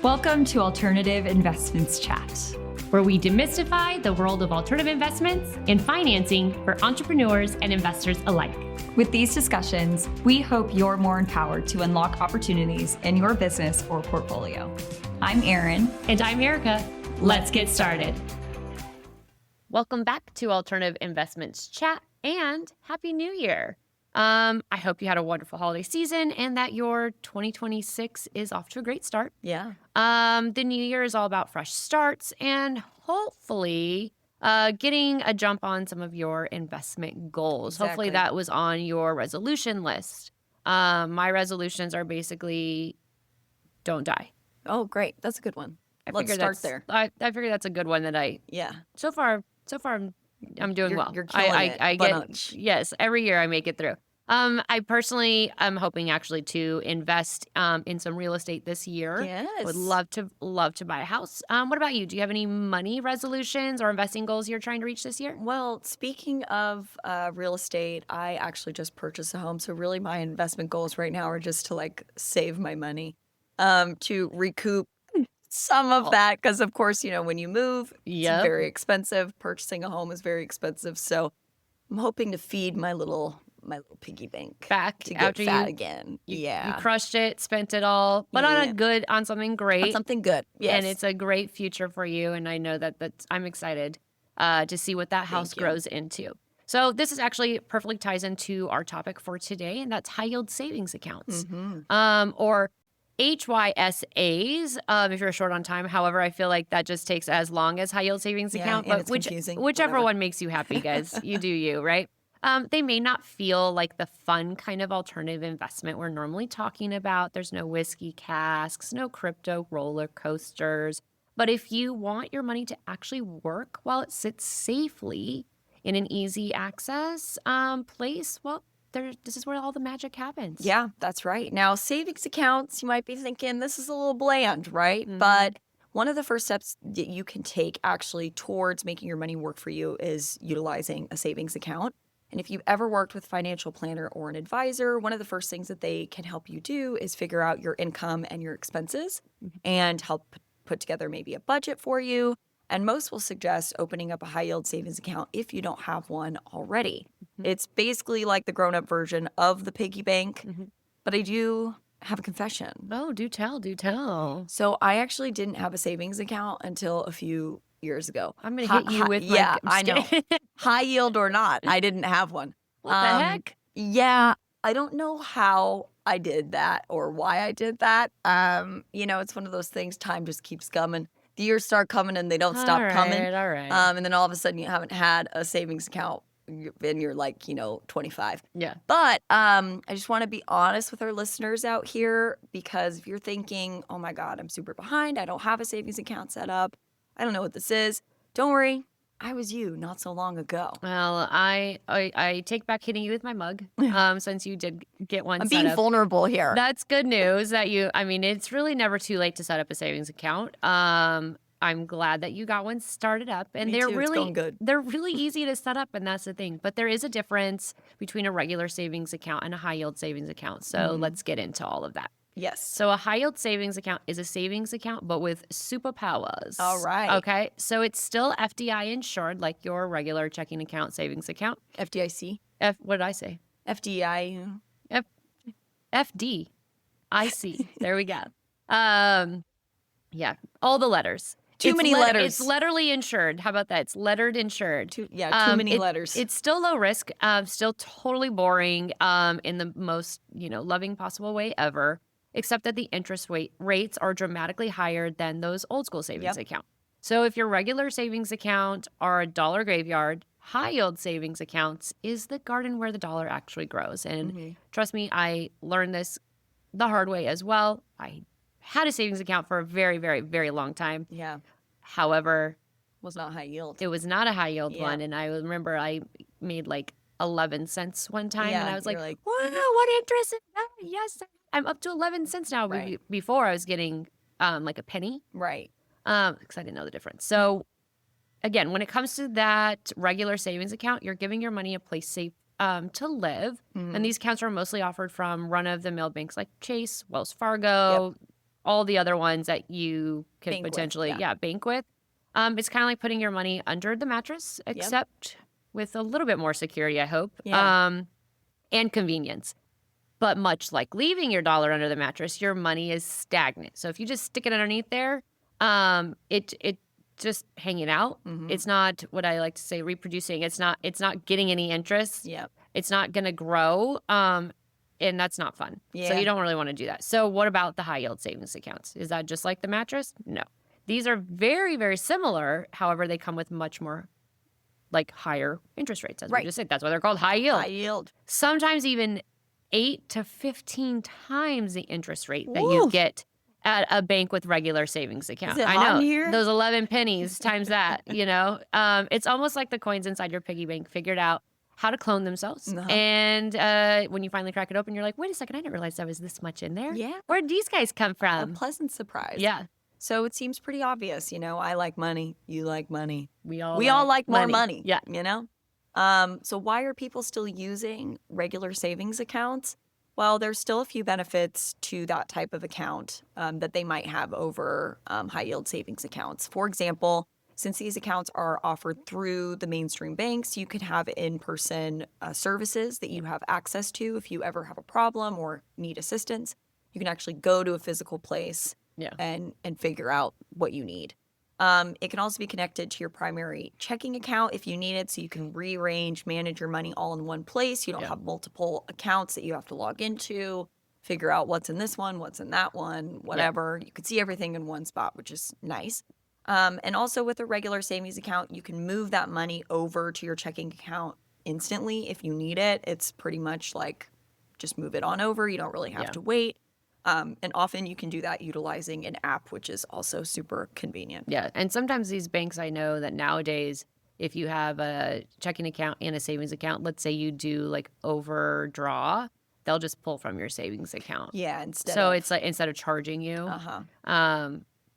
Welcome to Alternative Investments Chat, where we demystify the world of alternative investments and financing for entrepreneurs and investors alike. With these discussions, we hope you're more empowered to unlock opportunities in your business or portfolio. I'm Erin. And I'm Erica. Let's get started. Welcome back to Alternative Investments Chat and Happy New Year. I hope you had a wonderful holiday season and that your 2026 is off to a great start. Yeah. The new year is all about fresh starts and hopefully getting a jump on some of your investment goals. Exactly. Hopefully that was on your resolution list. My resolutions are basically don't die. Oh, great. That's a good one. Let's start there. I figure that's a good one that so far I'm doing well. You're killing it. I get, yes, every year I make it through. I personally am hoping actually to invest in some real estate this year. Yes. Would love to buy a house. What about you? Do you have any money resolutions or investing goals you're trying to reach this year? Well, speaking of real estate, I actually just purchased a home. So really my investment goals right now are just to save my money to recoup some of that. Because of course, when you move, it's very expensive. Purchasing a home is very expensive. So I'm hoping to feed my little piggy bank back to get after fat again. You crushed it, spent it all, but on something great. On something good. Yes. And it's a great future for you. And I know that's I'm excited to see what that house grows into. So this is actually perfectly ties into our topic for today, and that's high yield savings accounts, or HYSAs, if you're short on time. However, I feel like that just takes as long as high yield savings account, but whichever one makes you happy, guys, you do you, right? They may not feel like the fun kind of alternative investment we're normally talking about. There's no whiskey casks, no crypto roller coasters. But if you want your money to actually work while it sits safely in an easy access place, well, this is where all the magic happens. Yeah, that's right. Now, savings accounts, you might be thinking this is a little bland, right? But one of the first steps that you can take actually towards making your money work for you is utilizing a savings account. And if you've ever worked with a financial planner or an advisor, one of the first things that they can help you do is figure out your income and your expenses and help put together maybe a budget for you. And most will suggest opening up a high yield savings account if you don't have one already. It's basically like the grown-up version of the piggy bank, but I do have a confession. Oh, do tell. So I actually didn't have a savings account until a few years ago. I'm going to hit you with I know. High yield or not, I didn't have one. What the heck? Yeah, I don't know how I did that or why I did that. It's one of those things, time just keeps coming. The years start coming and they don't stop coming. All right. And then all of a sudden you haven't had a savings account and you're 25. Yeah. But I just want to be honest with our listeners out here, because if you're thinking, oh my God, I'm super behind, I don't have a savings account set up, I don't know what this is. Don't worry. I was you not so long ago. Well, I take back hitting you with my mug since you did get one I'm set being up. vulnerable here. That's good news that it's really never too late to set up a savings account. I'm glad that you got one started up, and Me too. It's going good. They're really easy to set up, and that's the thing. But there is a difference between a regular savings account and a high yield savings account. So let's get into all of that. Yes. So a high yield savings account is a savings account, but with superpowers. All right. Okay. So it's still FDI insured, like your regular checking account, savings account. FDIC. What did I say? FDI. FDIC. There we go. Yeah. All the letters. Too many letters. It's letterly insured. How about that? It's lettered insured. Too many letters. It's still low risk. Still totally boring. In the most loving possible way ever. Except that the interest rates are dramatically higher than those old school savings account. So if your regular savings account are a dollar graveyard, high yield savings accounts is the garden where the dollar actually grows. And trust me, I learned this the hard way as well. I had a savings account for a very, very, very long time. Yeah. However, was not high yield. It was not a high yield one. And I remember I made 11 cents one time. And I was like, wow, what interest is that? Yes, I'm up to 11 cents now. Right. Before I was getting a penny. Right. Because I didn't know the difference. So again, when it comes to that regular savings account, you're giving your money a place safe to live. And these accounts are mostly offered from run-of-the-mill banks like Chase, Wells Fargo, all the other ones that you could Bank with, potentially, yeah. bank with. It's kind of like putting your money under the mattress, except with a little bit more security, I hope, and convenience. But much like leaving your dollar under the mattress, your money is stagnant. So if you just stick it underneath there, it just hanging out. It's not what I like to say reproducing. It's not getting any interest. Yep. It's not going to grow. And that's not fun. Yeah. So you don't really want to do that. So what about the high yield savings accounts? Is that just like the mattress? No. These are very, very similar. However, they come with much more like higher interest rates, as we just said. That's why they're called high yield. High yield. Sometimes even 8 to 15 times the interest rate that you get at a bank with regular savings account. Is it I hot know in here? those 11 pennies times that, it's almost like the coins inside your piggy bank figured out how to clone themselves. And when you finally crack it open, you're like, wait a second, I didn't realize there was this much in there. Yeah. Where'd these guys come A from? pleasant surprise. Yeah. So it seems pretty obvious, I like money. You like money. We all like more money. Yeah. So why are people still using regular savings accounts? Well, there's still a few benefits to that type of account that they might have over high yield savings accounts. For example, since these accounts are offered through the mainstream banks, you can have in-person services that you have access to if you ever have a problem or need assistance. You can actually go to a physical place and figure out what you need. It can also be connected to your primary checking account if you need it, so you can rearrange, manage your money all in one place. You don't have multiple accounts that you have to log into, figure out what's in this one, what's in that one, whatever. You can see everything in one spot, which is nice. And also with a regular savings account, you can move that money over to your checking account instantly if you need it. It's pretty much like just move it on over. You don't really have to wait. And often you can do that utilizing an app, which is also super convenient. Yeah. And sometimes these banks, I know that nowadays, if you have a checking account and a savings account, let's say you do like overdraw, they'll just pull from your savings account. Yeah. It's like instead of charging you.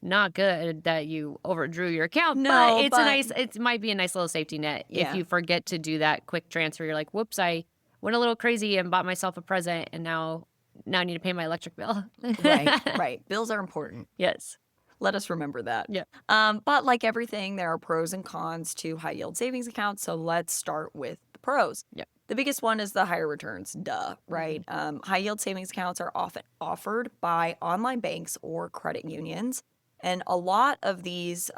Not good that you overdrew your account, but it might be a nice little safety net. If you forget to do that quick transfer, you're like, whoops, I went a little crazy and bought myself a present and now I need to pay my electric bill. Right. Bills are important. Yes. Let us remember that. Yeah. But like everything, there are pros and cons to high yield savings accounts. So let's start with the pros. Yeah. The biggest one is the higher returns. Duh, right? High yield savings accounts are often offered by online banks or credit unions. And a lot of these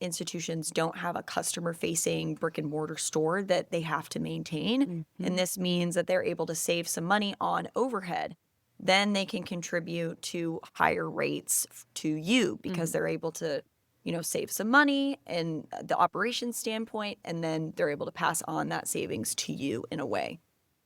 institutions don't have a customer-facing brick-and-mortar store that they have to maintain. And this means that they're able to save some money on overhead. Then they can contribute to higher rates to you because they're able to, save some money in the operations standpoint, and then they're able to pass on that savings to you in a way.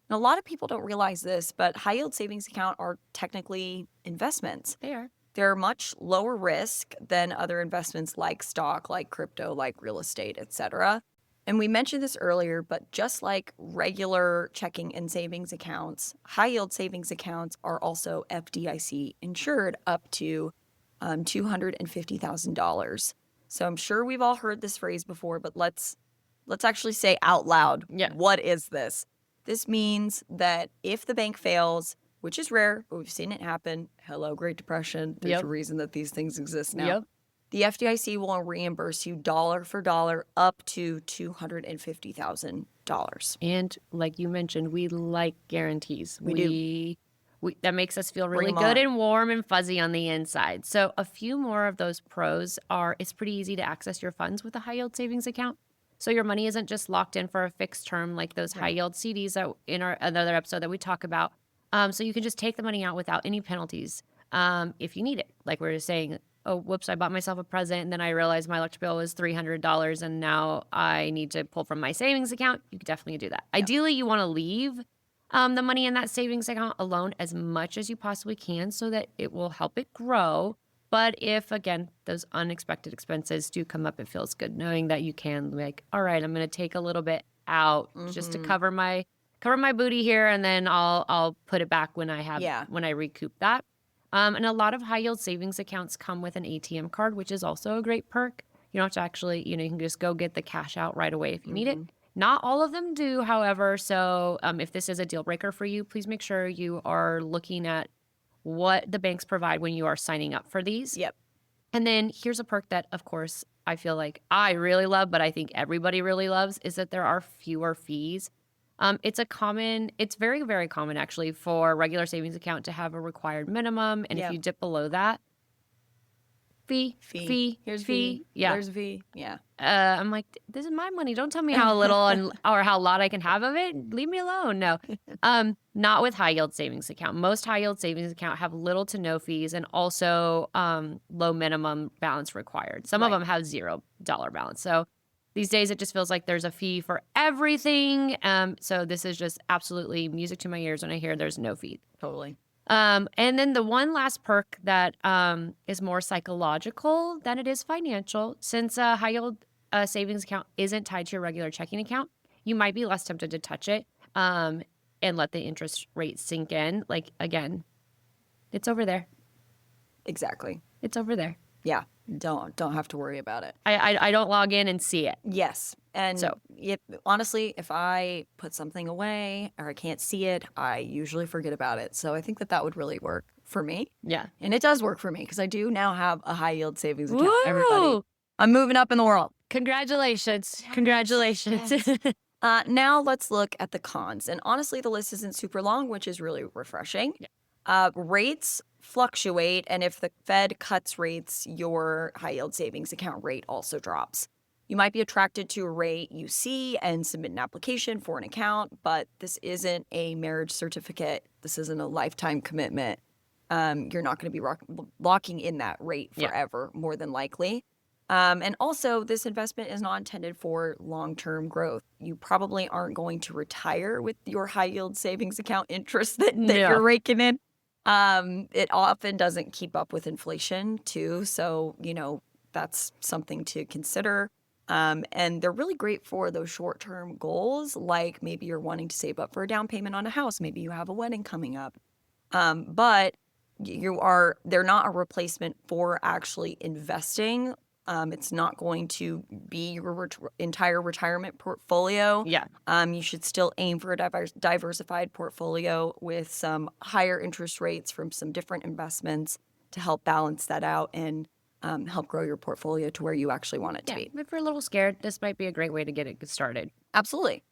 And a lot of people don't realize this, but high-yield savings account are technically investments. They are. They're much lower risk than other investments like stock, like crypto, like real estate, etc. And we mentioned this earlier, but just like regular checking and savings accounts, high-yield savings accounts are also FDIC insured up to $250,000. So I'm sure we've all heard this phrase before, but let's actually say out loud, what is this? This means that if the bank fails, which is rare, but we've seen it happen. Hello, Great Depression. There's a reason that these things exist now. The FDIC will reimburse you dollar for dollar up to $250,000. And like you mentioned, we like guarantees. We do. That makes us feel really good and warm and fuzzy on the inside. So a few more of those pros are it's pretty easy to access your funds with a high yield savings account. So your money isn't just locked in for a fixed term like those high yield CDs that in our another episode that we talk about. So you can just take the money out without any penalties if you need it. Like we were saying, oh, whoops, I bought myself a present and then I realized my electric bill was $300 and now I need to pull from my savings account. You could definitely do that. Ideally, you want to leave the money in that savings account alone as much as you possibly can so that it will help it grow. But if, again, those unexpected expenses do come up, it feels good knowing that you can like, all right, I'm going to take a little bit out just to cover my booty here, and then I'll put it back when I recoup that. And a lot of high yield savings accounts come with an ATM card, which is also a great perk. You don't have to actually, you can just go get the cash out right away if you need it. Not all of them do, however. So if this is a deal breaker for you, please make sure you are looking at what the banks provide when you are signing up for these. Yep. And then here's a perk that, of course, I feel like I really love, but I think everybody really loves, is that there are fewer fees. It's very, very common actually for a regular savings account to have a required minimum. And if you dip below that, fee. Here's fee. Yeah. There's a fee. Yeah. I'm like, this is my money. Don't tell me how little or how lot I can have of it. Leave me alone. No. Not with high yield savings account. Most high yield savings account have little to no fees and also low minimum balance required. Some of them have $0 balance. So these days it just feels like there's a fee for everything. So this is just absolutely music to my ears when I hear there's no fee. Totally. And then the one last perk that is more psychological than it is financial, since a high yield savings account isn't tied to your regular checking account, you might be less tempted to touch it and let the interest rate sink in. Like, again, it's over there. Exactly. It's over there. Yeah. Don't have to worry about it. I don't log in and see it. Yes. And so, honestly, if I put something away or I can't see it, I usually forget about it. So I think that would really work for me. Yeah. And it does work for me because I do now have a high yield savings account. Woo! Everybody, I'm moving up in the world. Congratulations. Congratulations. Yes. Now let's look at the cons. And honestly, the list isn't super long, which is really refreshing. Yeah. Rates fluctuate, and if the Fed cuts rates, your high yield savings account rate also drops. You might be attracted to a rate you see and submit an application for an account, but this isn't a marriage certificate. This isn't a lifetime commitment. You're not going to be locking in that rate forever, more than likely. And also, this investment is not intended for long-term growth. You probably aren't going to retire with your high yield savings account interest that you're raking in. It often doesn't keep up with inflation too. So, that's something to consider. And they're really great for those short-term goals, like maybe you're wanting to save up for a down payment on a house. Maybe you have a wedding coming up. But they're not a replacement for actually investing. It's not going to be your entire retirement portfolio. Yeah. You should still aim for a diversified portfolio with some higher interest rates from some different investments to help balance that out and help grow your portfolio to where you actually want it to be. If you're a little scared, this might be a great way to get it started. Absolutely.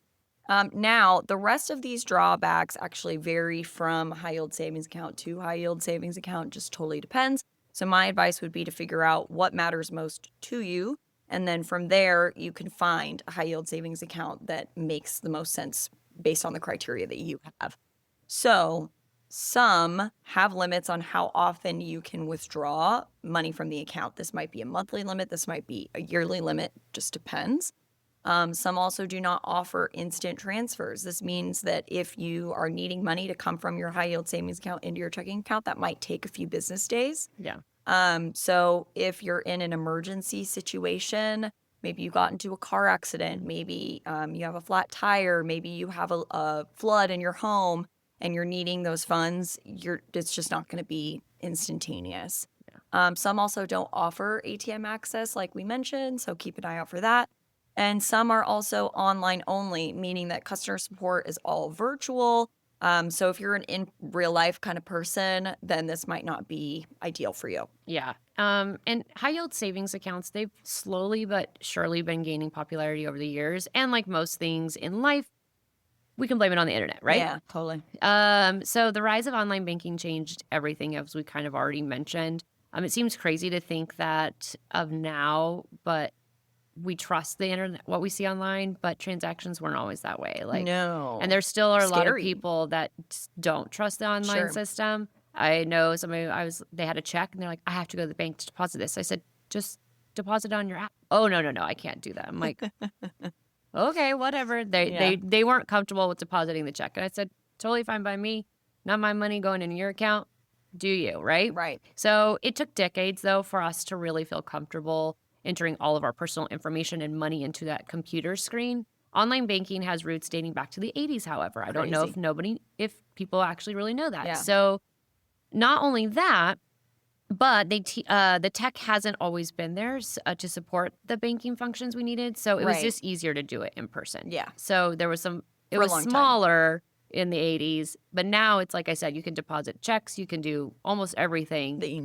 Now, the rest of these drawbacks actually vary from high yield savings account to high yield savings account. Just totally depends. So my advice would be to figure out what matters most to you. And then from there, you can find a high yield savings account that makes the most sense based on the criteria that you have. So some have limits on how often you can withdraw money from the account. This might be a monthly limit. This might be a yearly limit. Just depends. Some also do not offer instant transfers. This means that if you are needing money to come from your high yield savings account into your checking account, that might take a few business days. Yeah. So if you're in an emergency situation, maybe you got into a car accident, maybe you have a flat tire, maybe you have a flood in your home and you're needing those funds, it's just not going to be instantaneous. Yeah. Some also don't offer ATM access like we mentioned, so keep an eye out for that. And some are also online only, meaning that customer support is all virtual. So if you're an in real life kind of person, then this might not be ideal for you. Yeah. And high yield savings accounts, they've slowly but surely been gaining popularity over the years. And like most things in life, we can blame it on the internet, right? Yeah, totally. So the rise of online banking changed everything, as we kind of already mentioned. It seems crazy to think that of now, but we trust the internet, what we see online, but transactions weren't always that way. No. And there still are a lot of people that don't trust the online system. I know somebody, they had a check and they're like, I have to go to the bank to deposit this. I said, just deposit it on your app. Oh, no, I can't do that. I'm like, okay, whatever. They weren't comfortable with depositing the check. And I said, totally fine by me. Not my money going into your account. Do you, right? Right. So it took decades, though, for us to really feel comfortable entering all of our personal information and money into that computer screen. Online banking has roots dating back to the 80s, however. I don't know if people actually really know that. Yeah. So not only that, but the tech hasn't always been there to support the banking functions we needed. So it was just easier to do it in person. Yeah. So there was it was smaller, in the 80s. But now it's like I said, you can deposit checks, you can do almost everything that you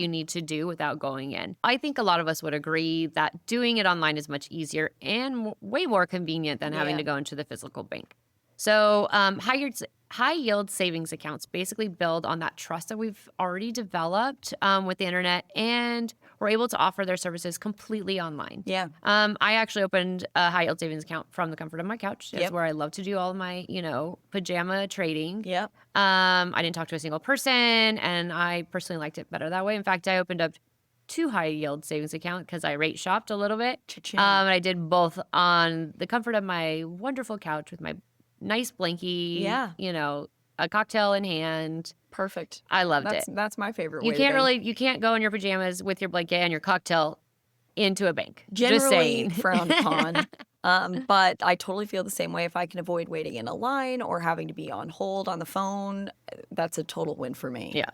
need to do without going in. I think a lot of us would agree that doing it online is much easier and way more convenient than having to go into the physical bank. So high yield savings accounts basically build on that trust that we've already developed with the internet, and we're able to offer their services completely online. Yeah. I actually opened a high yield savings account from the comfort of my couch. It's where I love to do all of my, pajama trading. Yep. I didn't talk to a single person, and I personally liked it better that way. In fact, I opened up 2 high yield savings accounts because I rate shopped a little bit. And I did both on the comfort of my wonderful couch with my nice blankie, a cocktail in hand. Perfect. I loved it. That's my favorite way. You can't go in your pajamas with your blanket and your cocktail into a bank. Generally Just saying. frowned upon. But I totally feel the same way. If I can avoid waiting in a line or having to be on hold on the phone, that's a total win for me. Yeah.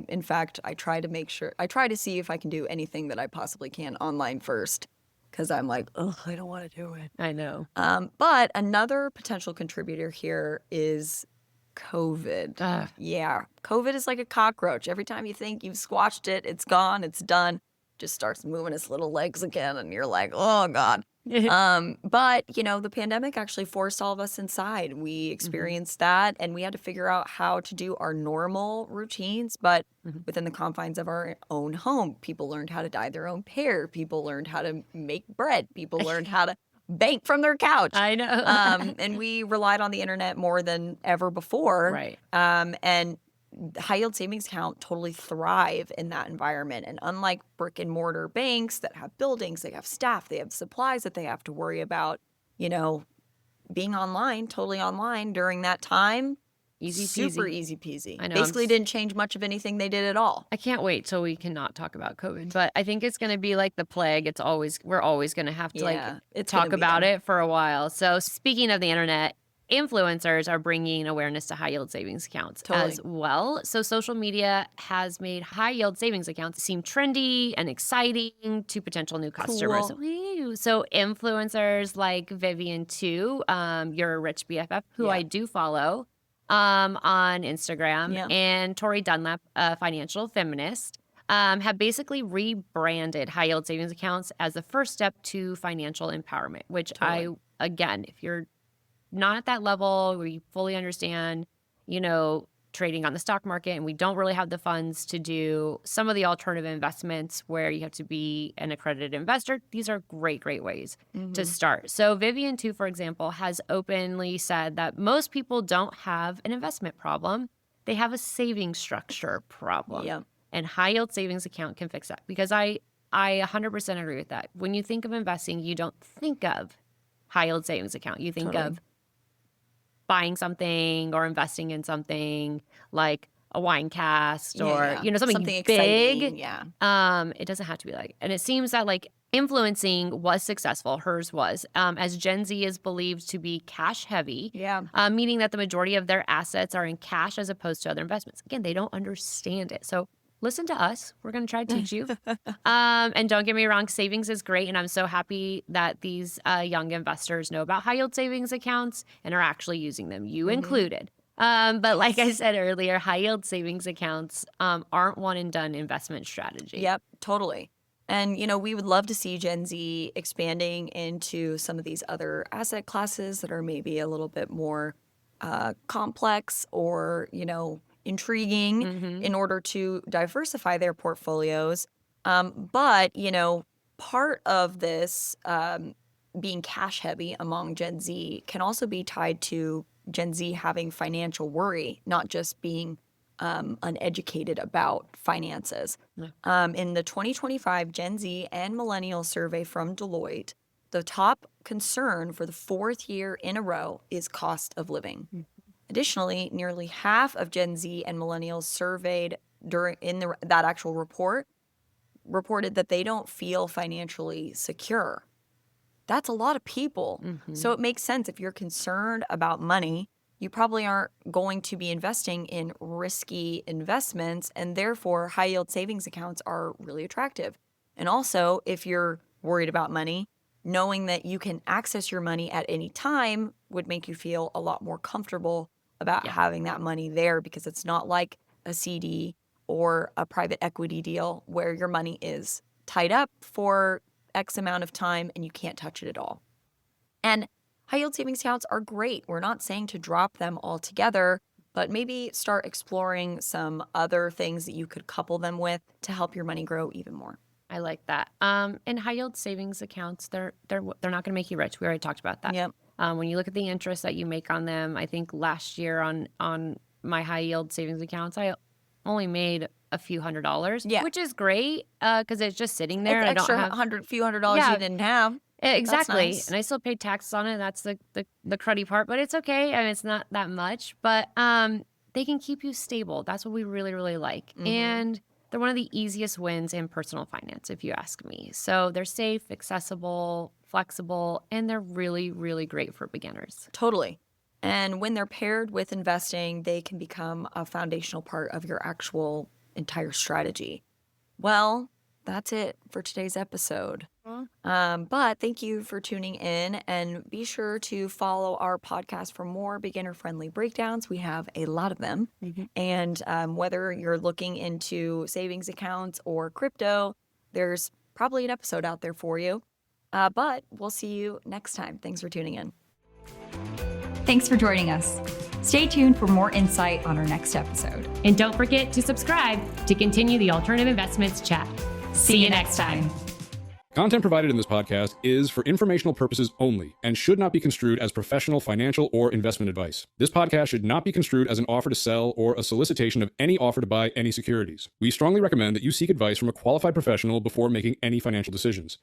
In fact, I try to see if I can do anything that I possibly can online first. Because I'm like, oh, I don't want to do it. I know. But another potential contributor here is COVID. Yeah. COVID is like a cockroach. Every time you think you've squashed it, it's gone, it's done, just starts moving its little legs again. And you're like, oh, God. But, the pandemic actually forced all of us inside. We experienced that, and we had to figure out how to do our normal routines, but within the confines of our own home. People learned how to dye their own hair. People learned how to make bread. People learned how to bank from their couch. I know. And we relied on the internet more than ever before. Right. And high yield savings account totally thrive in that environment. And unlike brick and mortar banks that have buildings, they have staff, they have supplies that they have to worry about, being online, totally online during that time. Easy peasy. Super easy peasy. I know. Basically didn't change much of anything they did at all. I can't wait till we cannot talk about COVID, but I think it's going to be like the plague. We're always going to have to talk about it for a while. So speaking of the internet, influencers are bringing awareness to high yield savings accounts as well. So social media has made high yield savings accounts seem trendy and exciting to potential new customers. Cool. So influencers like Vivian too, your rich BFF, who I do follow on Instagram, and Tori Dunlap, a financial feminist, have basically rebranded high yield savings accounts as the first step to financial empowerment, which if you're not at that level where you fully understand, trading on the stock market, and we don't really have the funds to do some of the alternative investments where you have to be an accredited investor, these are great ways to start. So Vivian, too, for example, has openly said that most people don't have an investment problem. They have a savings structure problem. Yeah. And high yield savings account can fix that, because I 100% agree with that. When you think of investing, you don't think of high yield savings account. You think of buying something or investing in something like a wine cast or something big. Exciting. Yeah. It doesn't have to be and it seems that influencing was successful. Hers was, as Gen Z is believed to be cash heavy. Yeah. Meaning that the majority of their assets are in cash as opposed to other investments. Again, they don't understand it. So listen to us. We're going to try to teach you. And don't get me wrong, savings is great. And I'm so happy that these young investors know about high yield savings accounts and are actually using them, you included. But like I said earlier, high yield savings accounts aren't one and done investment strategy. Yep, totally. And, we would love to see Gen Z expanding into some of these other asset classes that are maybe a little bit more complex or, intriguing in order to diversify their portfolios. But, part of this being cash heavy among Gen Z can also be tied to Gen Z having financial worry, not just being uneducated about finances. In the 2025 Gen Z and Millennial survey from Deloitte, the top concern for the 4th year in a row is cost of living. Additionally, nearly half of Gen Z and millennials surveyed that actual report reported that they don't feel financially secure. That's a lot of people. So it makes sense if you're concerned about money, you probably aren't going to be investing in risky investments, and therefore high yield savings accounts are really attractive. And also, if you're worried about money, knowing that you can access your money at any time would make you feel a lot more comfortable about having that money there, because it's not like a CD or a private equity deal where your money is tied up for X amount of time and you can't touch it at all. And high yield savings accounts are great. We're not saying to drop them altogether, but maybe start exploring some other things that you could couple them with to help your money grow even more. I like that. And high yield savings accounts, they're not going to make you rich. We already talked about that. Yep. When you look at the interest that you make on them, I think last year on my high yield savings accounts, I only made a few $100s, which is great because it's just sitting there. It's and extra I don't have few $100s you didn't have. Exactly. Nice. And I still paid taxes on it. That's the cruddy part, but it's okay. I mean, it's not that much, but they can keep you stable. That's what we really, really like. Mm-hmm. And they're one of the easiest wins in personal finance, if you ask me. So they're safe, accessible, flexible, and they're really, really great for beginners. Totally. And when they're paired with investing, they can become a foundational part of your actual entire strategy. Well, that's it for today's episode. But thank you for tuning in, and be sure to follow our podcast for more beginner-friendly breakdowns. We have a lot of them. Mm-hmm. And whether you're looking into savings accounts or crypto, there's probably an episode out there for you. But we'll see you next time. Thanks for tuning in. Thanks for joining us. Stay tuned for more insight on our next episode. And don't forget to subscribe to continue the Alternative Investments chat. See you next time. Content provided in this podcast is for informational purposes only and should not be construed as professional, financial, or investment advice. This podcast should not be construed as an offer to sell or a solicitation of any offer to buy any securities. We strongly recommend that you seek advice from a qualified professional before making any financial decisions.